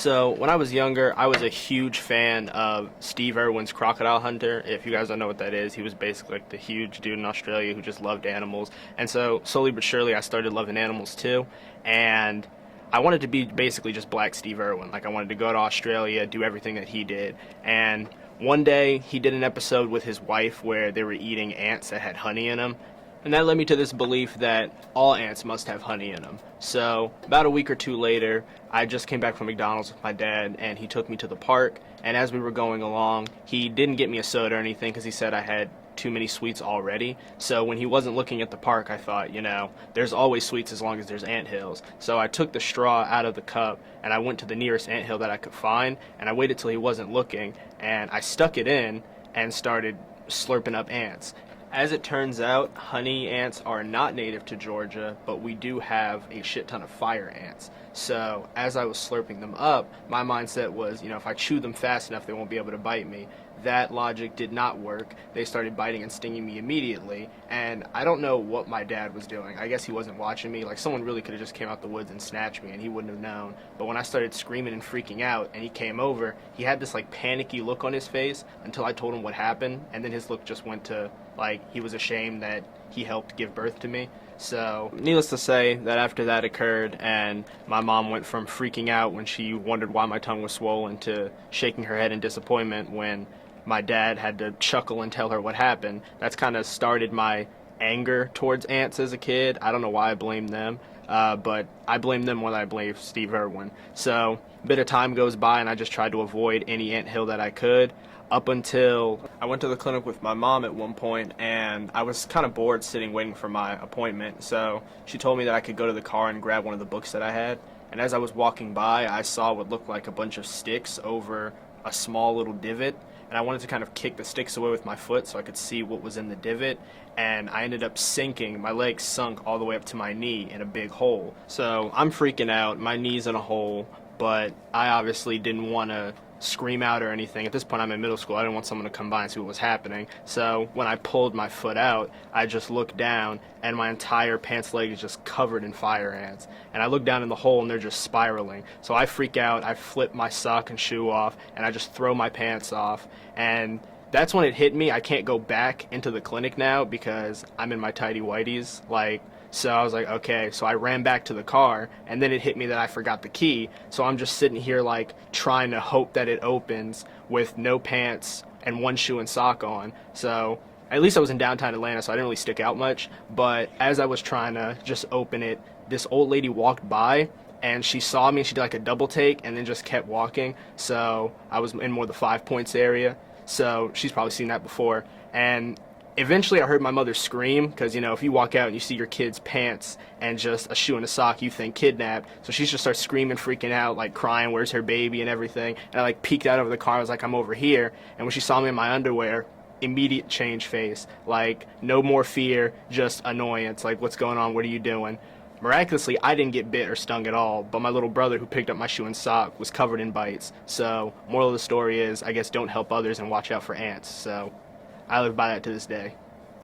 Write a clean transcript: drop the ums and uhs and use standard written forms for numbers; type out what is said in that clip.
So when I was younger, I was a huge fan of Steve Irwin's Crocodile Hunter. If you guys don't know what that is, he was basically like the huge dude in Australia who just loved animals. And so slowly but surely, I started loving animals too. And I wanted to be basically just Black Steve Irwin. Like I wanted to go to Australia, do everything that he did. And one day he did an episode with his wife where they were eating ants that had honey in them. And that led me to this belief that all ants must have honey in them. So about a week or two later, I just came back from McDonald's with my dad, and he took me to the park. And as we were going along, he didn't get me a soda or anything because he said I had too many sweets already. So when he wasn't looking at the park, I thought, there's always sweets as long as there's anthills. So I took the straw out of the cup, and I went to the nearest anthill that I could find, and I waited till he wasn't looking, and I stuck it in and started slurping up ants. As it turns out, honey ants are not native to Georgia, but we do have a shit ton of fire ants. So as I was slurping them up, my mindset was, if I chew them fast enough, they won't be able to bite me. That logic did not work. They started biting and stinging me immediately, and I don't know what my dad was doing. I guess he wasn't watching me. Like, someone really could have just came out the woods and snatched me, and he wouldn't have known. But when I started screaming and freaking out, and he came over, he had this, panicky look on his face until I told him what happened, and then his look just went to, he was ashamed that he helped give birth to me. So, needless to say, that after that occurred, and my mom went from freaking out when she wondered why my tongue was swollen to shaking her head in disappointment when my dad had to chuckle and tell her what happened. That's kind of started my anger towards ants as a kid. I don't know why I blame them, but I blame them more than I blame Steve Irwin. So a bit of time goes by, and I just tried to avoid any anthill that I could, up until I went to the clinic with my mom at one point, and I was kind of bored sitting waiting for my appointment. So she told me that I could go to the car and grab one of the books that I had. And as I was walking by, I saw what looked like a bunch of sticks over a small little divot. And I wanted to kind of kick the sticks away with my foot so I could see what was in the divot, and I ended up sinking. My legs sunk all the way up to my knee in a big hole. So I'm freaking out, my knee's in a hole, but I obviously didn't want to scream out or anything. At this point, I'm in middle school. I didn't want someone to come by and see what was happening. So when I pulled my foot out, I just looked down, and my entire pants leg is just covered in fire ants. And I look down in the hole, and they're just spiraling. So I freak out. I flip my sock and shoe off, and I just throw my pants off. And that's when it hit me. I can't go back into the clinic now because I'm in my tighty whities. So I was like, okay. So I ran back to the car, and then it hit me that I forgot the key. So I'm just sitting here trying to hope that it opens with no pants and one shoe and sock on. So at least I was in downtown Atlanta, so I didn't really stick out much. But as I was trying to just open it, this old lady walked by, and she saw me, and she did a double take and then just kept walking. So I was in more the 5 Points area. So she's probably seen that before. And eventually I heard my mother scream because, if you walk out and you see your kid's pants and just a shoe and a sock, you think kidnapped. So she just starts screaming, freaking out, crying, where's her baby and everything. And I peeked out over the car. I was like, I'm over here. And when she saw me in my underwear, immediate change face. No more fear, just annoyance. What's going on? What are you doing? Miraculously, I didn't get bit or stung at all, but my little brother who picked up my shoe and sock was covered in bites. So, moral of the story is, I guess don't help others and watch out for ants. So, I live by that to this day.